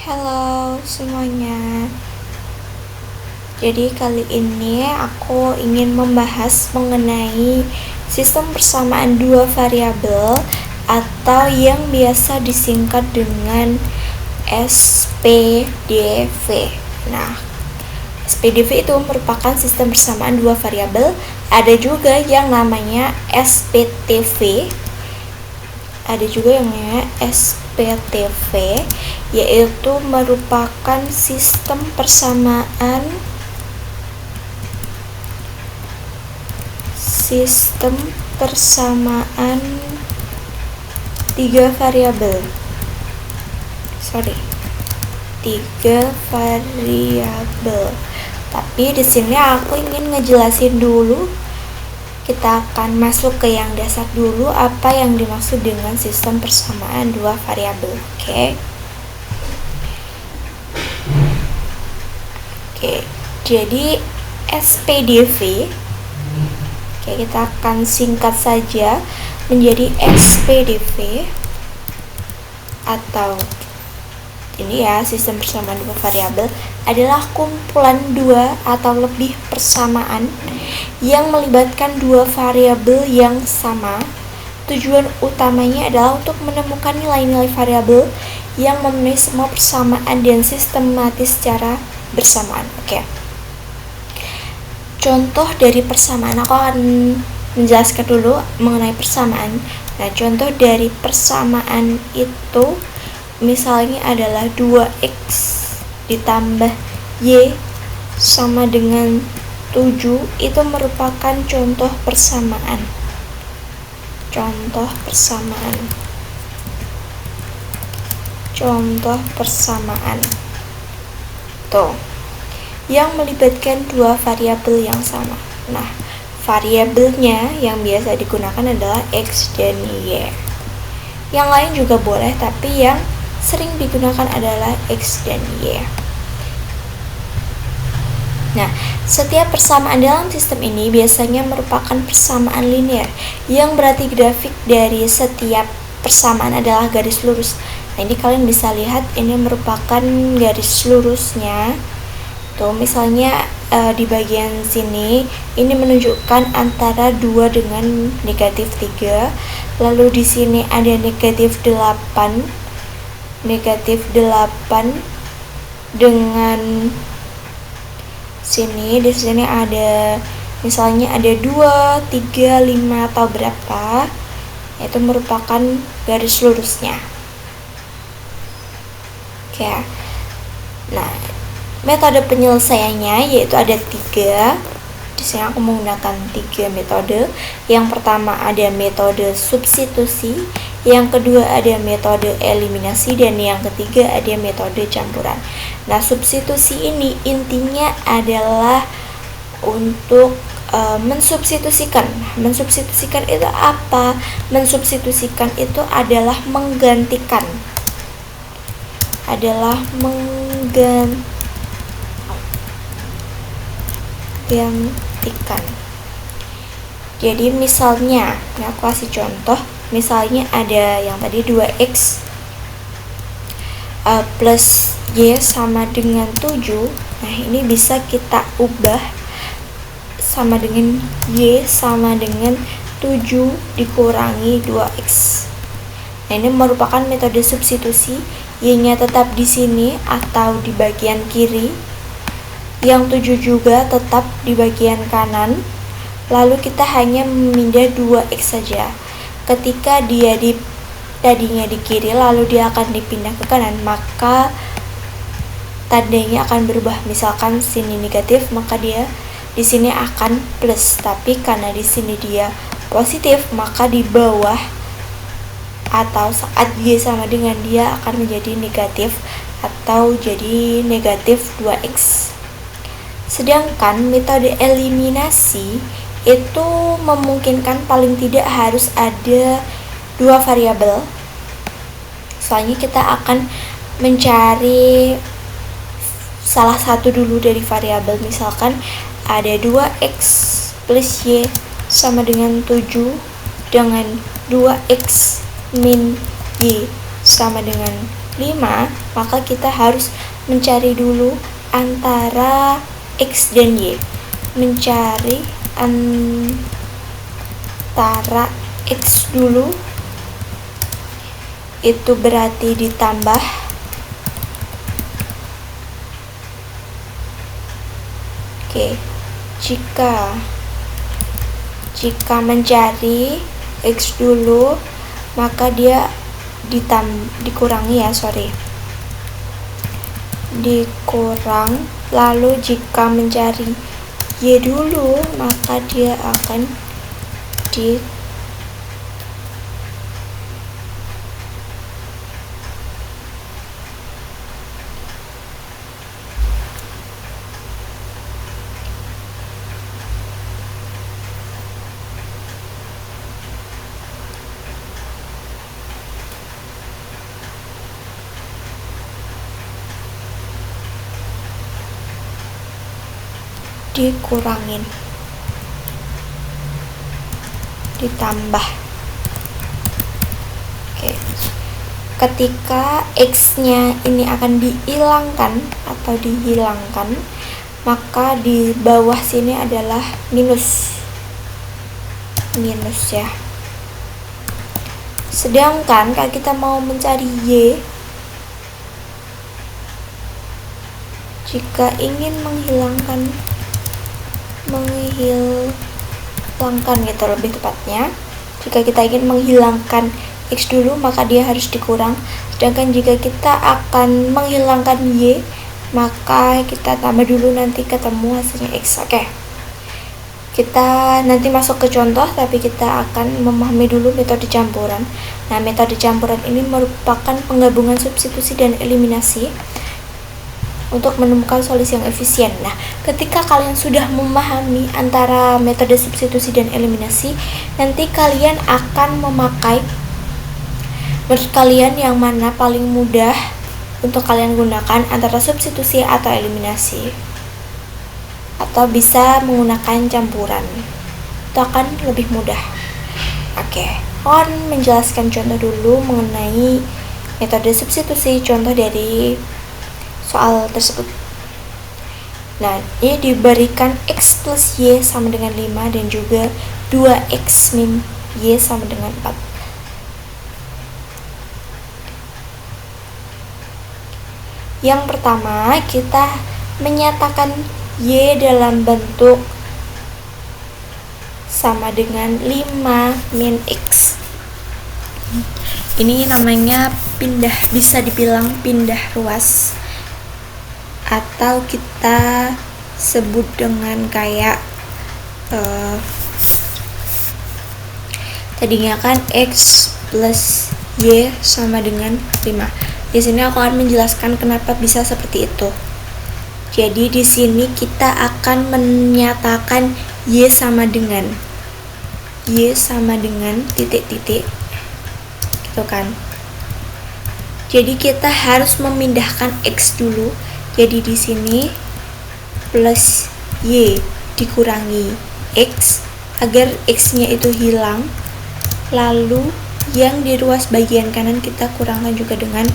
Halo semuanya. Jadi kali ini aku ingin membahas mengenai sistem persamaan dua variabel atau yang biasa disingkat dengan SPDV. Nah, SPDV itu merupakan sistem persamaan dua variabel. Ada juga yang namanya SPTV. Ada juga yang namanya SPTV, yaitu merupakan sistem persamaan tiga variabel. Tapi di sini aku ingin ngejelasin dulu. Kita akan masuk ke yang dasar dulu, apa yang dimaksud dengan sistem persamaan dua variabel. Oke. Jadi SPDV, kita akan singkat saja menjadi SPDV, atau ini ya, sistem persamaan dua variabel adalah kumpulan dua atau lebih persamaan yang melibatkan dua variabel yang sama. Tujuan utamanya adalah untuk menemukan nilai-nilai variabel yang memenuhi semua persamaan dan sistematis secara bersamaan. Contoh dari persamaan, aku akan menjelaskan dulu mengenai persamaan. Nah, contoh dari persamaan itu misalnya adalah 2x ditambah y sama dengan 7. Itu merupakan contoh persamaan. Contoh persamaan tuh, yang melibatkan dua variabel yang sama. Nah, variabelnya yang biasa digunakan adalah x dan y. Yang lain juga boleh, tapi yang sering digunakan adalah x dan y. Nah, setiap persamaan dalam sistem ini biasanya merupakan persamaan linear, yang berarti grafik dari setiap persamaan adalah garis lurus. Nah, ini kalian bisa lihat, ini merupakan garis lurusnya. Tuh, misalnya di bagian sini ini menunjukkan antara 2 dengan negatif 3. Lalu di sini ada negatif 8 dengan di sini ada misalnya ada 2, 3, 5 atau berapa. Itu merupakan garis lurusnya. Nah, metode penyelesaiannya yaitu ada 3. Di sini aku menggunakan 3 metode. Yang pertama ada metode substitusi, yang kedua ada metode eliminasi, dan yang ketiga ada metode campuran. Nah, substitusi ini intinya adalah untuk mensubstitusikan. Mensubstitusikan itu apa? Mensubstitusikan itu adalah menggantikan. Jadi misalnya, aku kasih contoh. Misalnya ada yang tadi 2x plus y sama dengan 7. Nah, ini bisa kita ubah sama dengan y sama dengan 7 dikurangi 2x. Nah, ini merupakan metode substitusi. Y-nya tetap di sini atau di bagian kiri. Yang 7 juga tetap di bagian kanan. Lalu kita hanya memindah 2x saja. Ketika dia tadinya di kiri lalu dia akan dipindah ke kanan, maka tandanya akan berubah. Misalkan sini negatif, maka dia di sini akan plus. Tapi karena di sini dia positif, maka di bawah atau saat y sama dengan dia akan menjadi negatif atau jadi negatif 2x. Sedangkan metode eliminasi itu memungkinkan paling tidak harus ada dua variabel. Soalnya kita akan mencari salah satu dulu dari variabel. Misalkan ada 2x plus y sama dengan 7 dengan 2x min y sama dengan 5, maka kita harus mencari dulu antara X dan Y. Mencari antara X dulu, itu berarti ditambah jika mencari X dulu, maka dia dikurangi dikurang, lalu jika mencari Y dulu, maka dia akan dikurangin, ditambah. Ketika X-nya ini akan dihilangkan, maka di bawah sini adalah minus ya. Sedangkan kalau kita mau mencari Y, jika ingin menghilangkan gitu lebih tepatnya, jika kita ingin menghilangkan X dulu, maka dia harus dikurang. Sedangkan jika kita akan menghilangkan Y, maka kita tambah dulu, nanti ketemu hasilnya X. Kita nanti masuk ke contoh, tapi kita akan memahami dulu metode campuran. Nah, metode campuran ini merupakan penggabungan substitusi dan eliminasi untuk menemukan solusi yang efisien. Nah, ketika kalian sudah memahami antara metode substitusi dan eliminasi, nanti kalian akan memakai, menurut kalian yang mana paling mudah untuk kalian gunakan, antara substitusi atau eliminasi, atau bisa menggunakan campuran. Itu akan lebih mudah. Mohon menjelaskan contoh dulu mengenai metode substitusi, contoh dari soal tersebut. Nah, ini diberikan X plus Y sama dengan 5 dan juga 2X min Y sama dengan 4. Yang pertama, kita menyatakan Y dalam bentuk sama dengan 5 min X. Ini namanya bisa dibilang pindah ruas, atau kita sebut dengan kayak tadinya kan X plus Y sama dengan 5. Di sini aku akan menjelaskan kenapa bisa seperti itu. Jadi di sini kita akan menyatakan Y sama dengan titik-titik gitu kan. Jadi kita harus memindahkan X dulu. Jadi di sini plus Y dikurangi X agar X-nya itu hilang. Lalu yang di ruas bagian kanan kita kurangkan juga dengan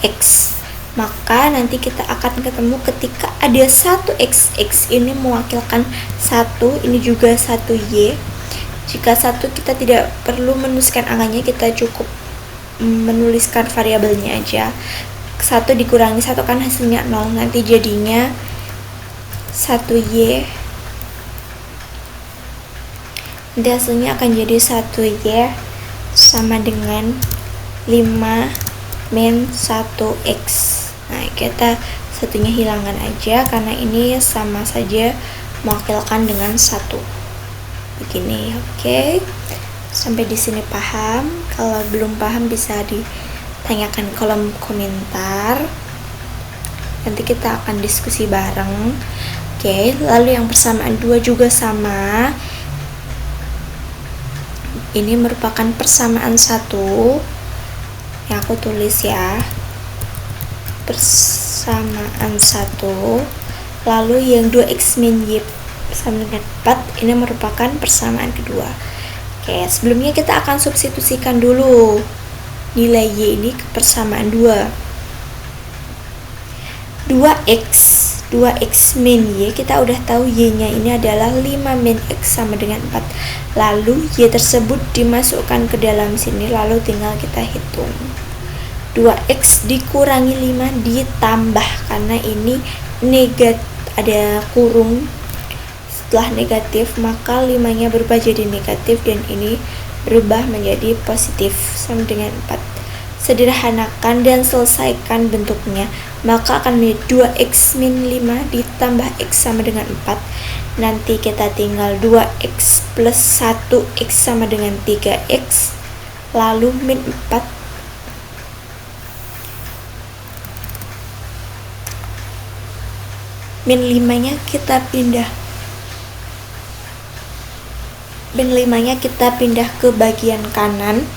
X. Maka nanti kita akan ketemu ketika ada 1X ini mewakilkan 1, ini juga 1Y. Jika 1 kita tidak perlu menuliskan angkanya, kita cukup menuliskan variabelnya aja. 1 dikurangi 1 kan hasilnya 0, nanti jadinya 1Y, nanti hasilnya akan jadi 1Y sama dengan 5 min 1X. Nah, kita satunya hilangan aja karena ini sama saja mewakilkan dengan 1 begini. Sampai di sini paham? Kalau belum paham bisa tanyakan kolom komentar, nanti kita akan diskusi bareng. Lalu yang persamaan 2 juga sama. Ini merupakan persamaan 1 yang aku tulis ya, persamaan 1. Lalu yang 2X min Y sama dengan 4, ini merupakan persamaan kedua. Sebelumnya kita akan substitusikan dulu. nilai Y ini ke persamaan 2. 2x min Y, kita udah tahu Y nya ini adalah 5 min X sama dengan 4. Lalu Y tersebut dimasukkan ke dalam sini, lalu tinggal kita hitung. 2x dikurangi 5 ditambah, karena ini negatif, ada kurung setelah negatif, maka 5 nya berubah jadi negatif dan ini berubah menjadi positif sama dengan 4. Sederhanakan dan selesaikan bentuknya, maka akan menjadi 2x min 5 ditambah x sama dengan 4. Nanti kita tinggal 2x plus 1x sama dengan 3x, lalu min 4. Min 5 nya kita pindah. Min 5 nya kita pindah ke bagian kanan,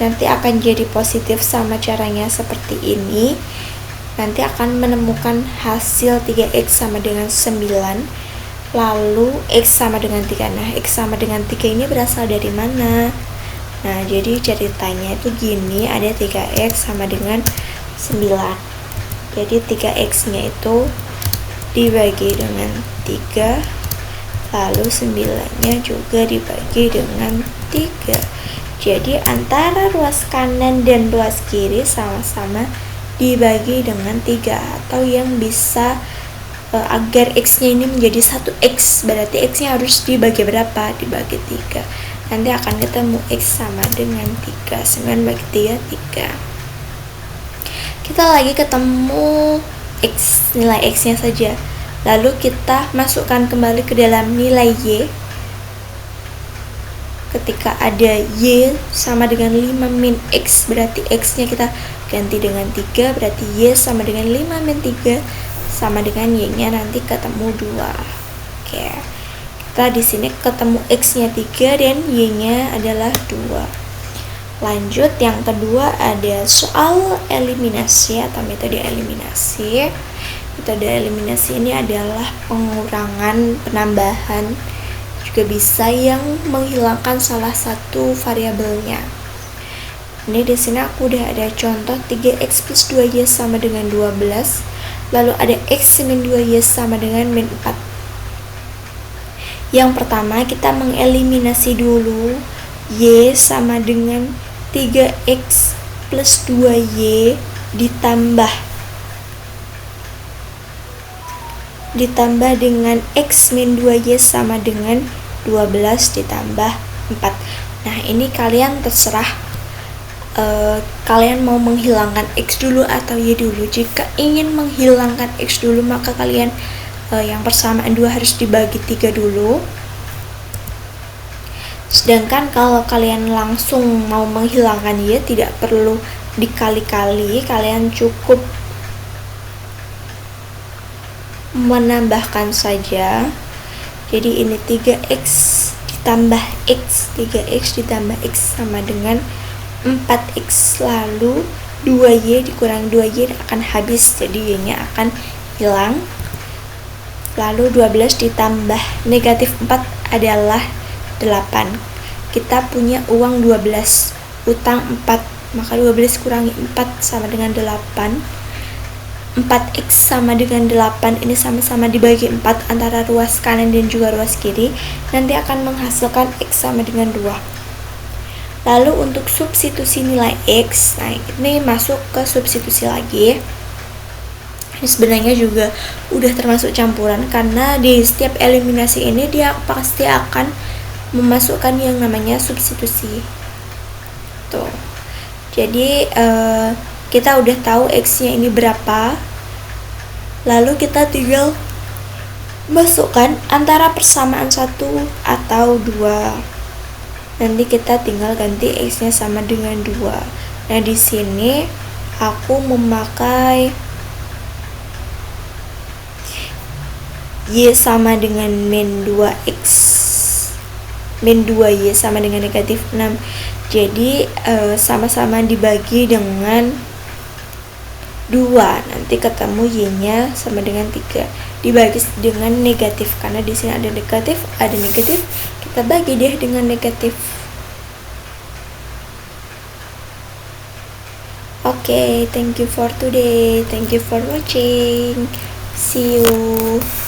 nanti akan jadi positif. Sama caranya seperti ini, nanti akan menemukan hasil 3x sama dengan 9, lalu x sama dengan 3. Nah, x sama dengan 3 ini berasal dari mana? Nah, jadi ceritanya itu gini, ada 3x sama dengan 9. Jadi 3x nya itu dibagi dengan 3, lalu 9 nya juga dibagi dengan 3. Jadi antara ruas kanan dan ruas kiri sama-sama dibagi dengan 3, atau yang bisa agar x nya ini menjadi 1x, berarti x nya harus dibagi berapa? Dibagi 3. Nanti akan ketemu x sama dengan 3. 9 bagi 3, 3. Kita lagi ketemu x, nilai x nya saja. Lalu kita masukkan kembali ke dalam nilai y. Ketika ada y sama dengan 5 min x, berarti x nya kita ganti dengan 3, berarti y sama dengan 5 min 3 sama dengan y nya nanti ketemu 2. Oke, kita di sini ketemu x nya 3 dan y nya adalah 2. Lanjut, yang kedua ada soal eliminasi atau metode eliminasi. Metode eliminasi ini adalah pengurangan, penambahan, juga bisa yang menghilangkan salah satu variabelnya. Ini di sini aku udah ada contoh 3x plus 2y sama dengan 12, lalu ada x min 2y sama dengan min 4. Yang pertama kita mengeliminasi dulu y sama dengan 3x plus 2y ditambah dengan x min 2y sama dengan 12 ditambah 4. Nah, ini kalian terserah, kalian mau menghilangkan x dulu atau y dulu. Jika ingin menghilangkan x dulu, maka kalian yang persamaan 2 harus dibagi 3 dulu. Sedangkan kalau kalian langsung mau menghilangkan y, tidak perlu dikali-kali, kalian cukup menambahkan saja. Jadi ini 3x ditambah x, 3x ditambah x sama dengan 4x, lalu 2y dikurangi 2y akan habis, jadi y nya akan hilang. Lalu 12 ditambah negatif 4 adalah 8. Kita punya uang 12, utang 4, maka 12 kurangi 4 sama dengan 8. 4x sama dengan 8 ini sama-sama dibagi 4 antara ruas kanan dan juga ruas kiri, nanti akan menghasilkan x sama dengan 2. Lalu untuk substitusi nilai x, nah ini masuk ke substitusi lagi. Ini sebenarnya juga udah termasuk campuran, karena di setiap eliminasi ini dia pasti akan memasukkan yang namanya substitusi. Tuh. Jadi kita udah tahu x nya ini berapa, lalu kita tinggal masukkan antara persamaan 1 atau 2. Nanti kita tinggal ganti x nya sama dengan 2. Nah, di sini aku memakai y sama dengan min 2x, min 2y sama dengan negatif 6. Jadi sama-sama dibagi dengan 2, nanti ketemu y nya sama dengan 3, dibagi dengan negatif, karena di sini ada negatif, kita bagi deh dengan negatif. Okay, thank you for today. Thank you for watching. See you.